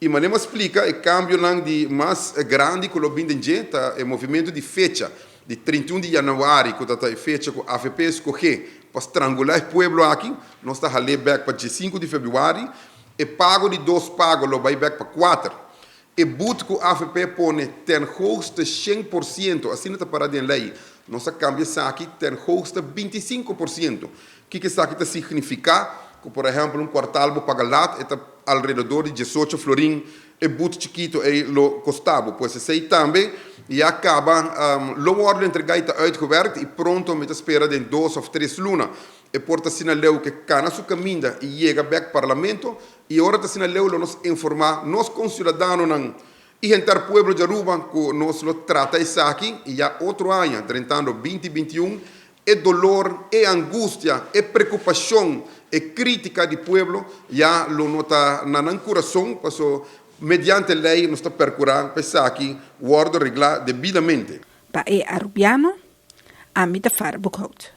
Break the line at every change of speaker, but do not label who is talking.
E Manema explica o cambio de mais grande que o Bindenge, é o movimento de fecha, de 31 de janeiro, que é a fecha que a AFP escolheu para estrangular o povo aqui, nós estamos ali back para 5 de fevereiro, e pago de 2 pagos, lo vai back para 4. E but que a AFP põe tem hoogste 100%, assim não está parado em lei, nós cambia isso aqui, tem hoogste 25%. O que isso aqui significa? Que, por exemplo, um quartal paga lá, está ao redor de 18 florim, e but chiquito é lo costava, pois sei também, e acaba, lo ordem entregar está uitgewerkt, e pronto, met espera de 2 ou 3 lunas. E porta sinaleu que cana su caminha e chega back parlamento, e ora ta sinaleu nos informar, nós concidadãos não, e entar pueblo de Aruba, que nós lo trata isso aqui, e já outro ano, tentando 2021, e dolor, e angústia, e preocupação, e crítica do pueblo, já lo nota na coração, porque mediante lei nós está percurando, pensar aqui, o ordem reglar devidamente.
Para arubiano, a mim da fara bucot.